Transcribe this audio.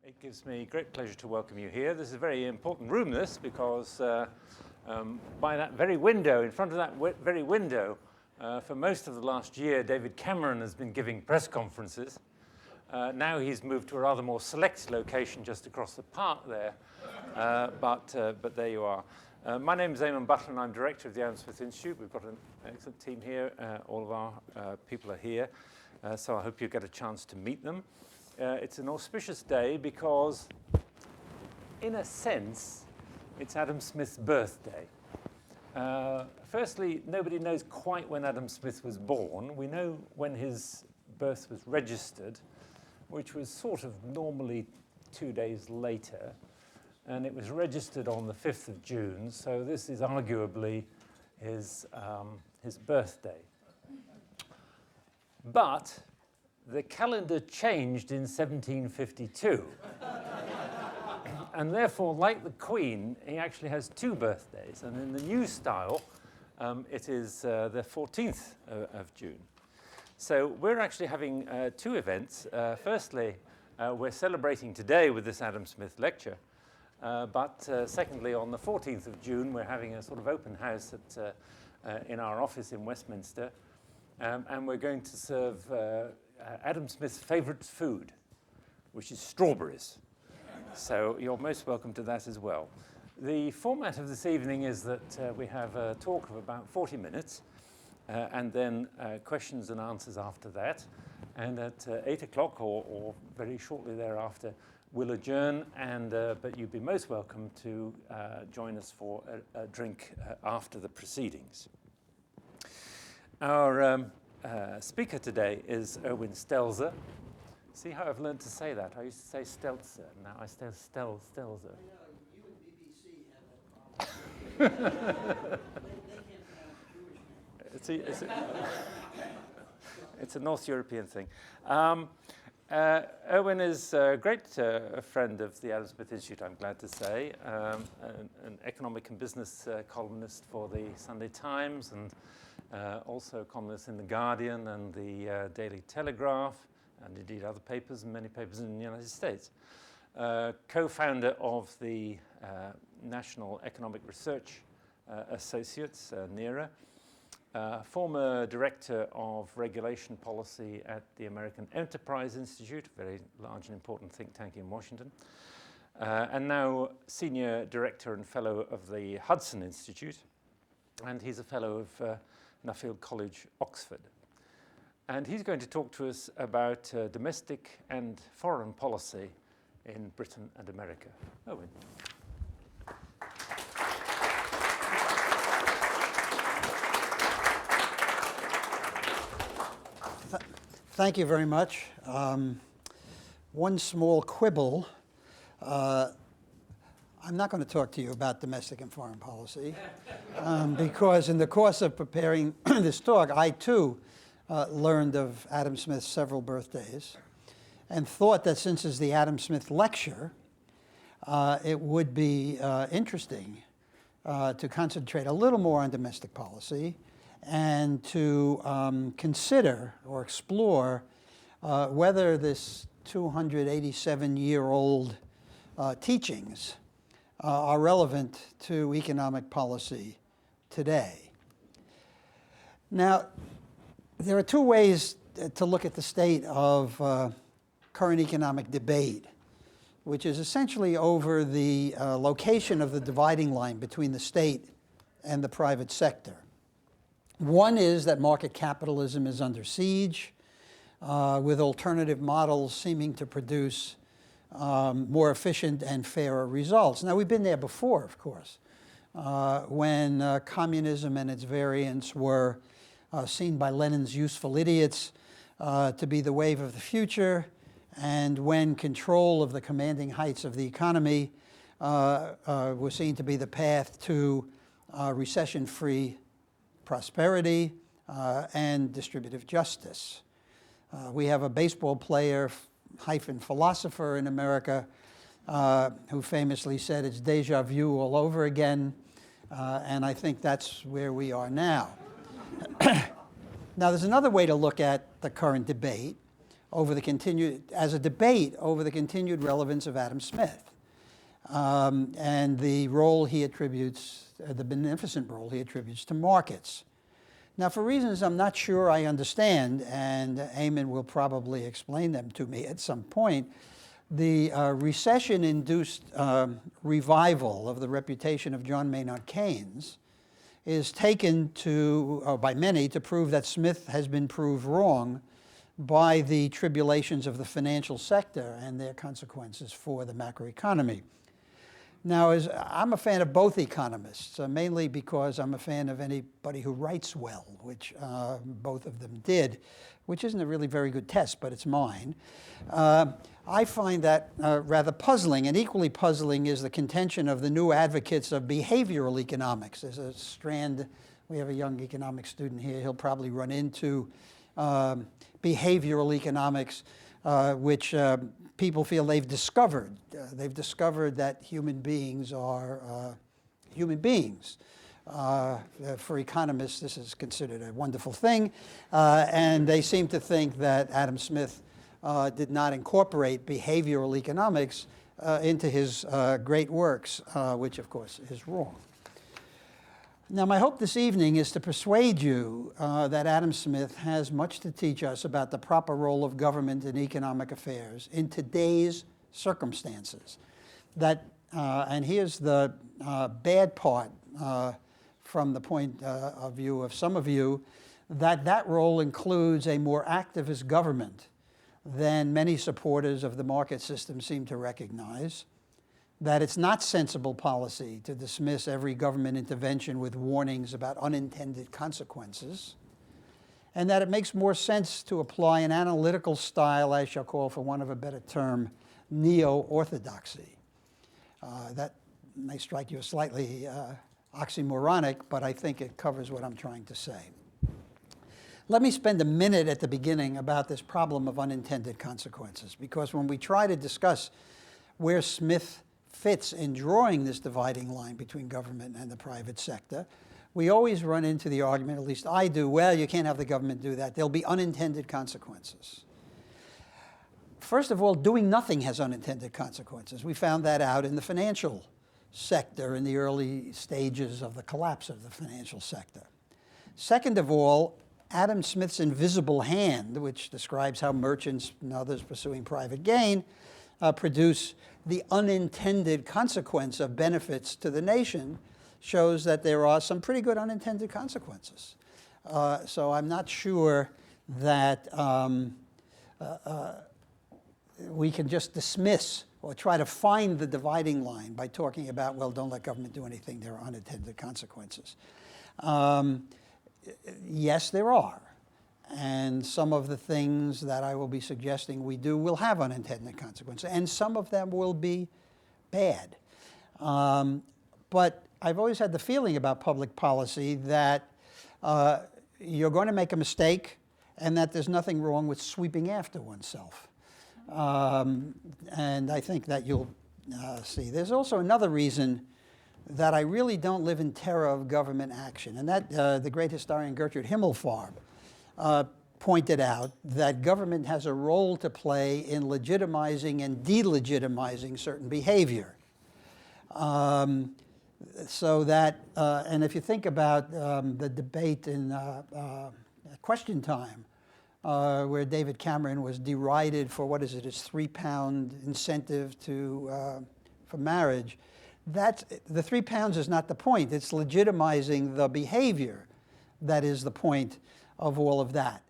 It gives me great pleasure to welcome you here. This is a very important room, because by that very window, in front of that very window, for most of the last year, David Cameron has been giving press conferences. Now he's moved to a rather more select location just across the park there, but there you are. My name is Eamon Butler, and I'm director of the Adam Smith Institute. We've got an excellent team here. All of our people are here, so I hope you get a chance to meet them. It's an auspicious day because, in a sense, it's Adam Smith's birthday. Firstly, nobody knows quite when Adam Smith was born. We know when his birth was registered, which was sort of normally 2 days later, and it was registered on the 5th of June, so this is arguably his birthday. But the calendar changed in 1752. And therefore, like the Queen, he actually has 2 birthdays. And in the new style, it is the 14th of June. So we're actually having 2 events. Firstly, we're celebrating today with this Adam Smith lecture. But secondly, on the 14th of June, we're having a sort of open house in our office in Westminster. And we're going to serve Adam Smith's favorite food, which is strawberries. So you're most welcome to that as well. The format of this evening is that we have a talk of about 40 minutes, and then questions and answers after that. And at 8 o'clock or very shortly thereafter, we'll adjourn, but you'd be most welcome to join us for a drink after the proceedings. Our speaker today is Irwin Stelzer. See how I've learned to say that? I used to say Stelzer, now I say Stelzer. I know, you and BBC have that problem. They can't pronounce Jewish names. It's a North European thing. Irwin is a great friend of the Adam Smith Institute, I'm glad to say, an economic and business columnist for the Sunday Times, and also columnist in The Guardian and the Daily Telegraph, and indeed other papers and many papers in the United States. Co-founder of the National Economic Research Associates, NERA. Former director of regulation policy at the American Enterprise Institute, a very large and important think tank in Washington. And now senior director and fellow of the Hudson Institute. And he's a fellow of Nuffield College, Oxford. And he's going to talk to us about domestic and foreign policy in Britain and America. Irwin. Thank you very much. One small quibble. I'm not going to talk to you about domestic and foreign policy because in the course of preparing this talk, I too learned of Adam Smith's several birthdays and thought that since it's the Adam Smith lecture, it would be interesting to concentrate a little more on domestic policy and to consider or explore whether this 287-year-old teachings are relevant to economic policy today. Now, there are 2 ways to look at the state of current economic debate, which is essentially over the location of the dividing line between the state and the private sector. One is that market capitalism is under siege, with alternative models seeming to produce more efficient and fairer results. Now, we've been there before, of course, when communism and its variants were seen by Lenin's useful idiots to be the wave of the future, and when control of the commanding heights of the economy was seen to be the path to recession-free prosperity and distributive justice. We have a baseball player hyphen philosopher in America who famously said it's deja vu all over again, and I think that's where we are now. Now, there's another way to look at the current debate, as a debate over the continued relevance of Adam Smith and the role he attributes, the beneficent role he attributes to markets. Now, for reasons I'm not sure I understand, and Eamon will probably explain them to me at some point, the recession-induced revival of the reputation of John Maynard Keynes is taken by many to prove that Smith has been proved wrong by the tribulations of the financial sector and their consequences for the macroeconomy. Now, I'm a fan of both economists, mainly because I'm a fan of anybody who writes well, which both of them did, which isn't a really very good test, but it's mine. I find that rather puzzling, and equally puzzling is the contention of the new advocates of behavioral economics. There's a strand, we have a young economics student here, he'll probably run into behavioral economics, which people feel they've discovered. They've discovered that human beings are human beings. For economists, this is considered a wonderful thing, and they seem to think that Adam Smith did not incorporate behavioral economics into his great works, which of course is wrong. Now, my hope this evening is to persuade you that Adam Smith has much to teach us about the proper role of government in economic affairs in today's circumstances. And here's the bad part from the point of view of some of you, that role includes a more activist government than many supporters of the market system seem to recognize, that it's not sensible policy to dismiss every government intervention with warnings about unintended consequences, and that it makes more sense to apply an analytical style, I shall call, for want of a better term, neo-orthodoxy. That may strike you as slightly oxymoronic, but I think it covers what I'm trying to say. Let me spend a minute at the beginning about this problem of unintended consequences, because when we try to discuss where Smith fits in drawing this dividing line between government and the private sector, we always run into the argument, at least I do, well, you can't have the government do that. There'll be unintended consequences. First of all, doing nothing has unintended consequences. We found that out in the financial sector in the early stages of the collapse of the financial sector. Second of all, Adam Smith's invisible hand, which describes how merchants and others pursuing private gain produce the unintended consequence of benefits to the nation, shows that there are some pretty good unintended consequences. So I'm not sure that we can just dismiss or try to find the dividing line by talking about, well, don't let government do anything, there are unintended consequences. Yes, there are. And some of the things that I will be suggesting we do will have unintended consequences, and some of them will be bad. But I've always had the feeling about public policy that you're going to make a mistake and that there's nothing wrong with sweeping after oneself. And I think that you'll see. There's also another reason that I really don't live in terror of government action, and that the great historian Gertrude Himmelfarb pointed out that government has a role to play in legitimizing and delegitimizing certain behavior. So that, and if you think about the debate in Question Time, where David Cameron was derided for, what is it, his £3 incentive for marriage, the £3 is not the point. It's legitimizing the behavior that is the point of all of that.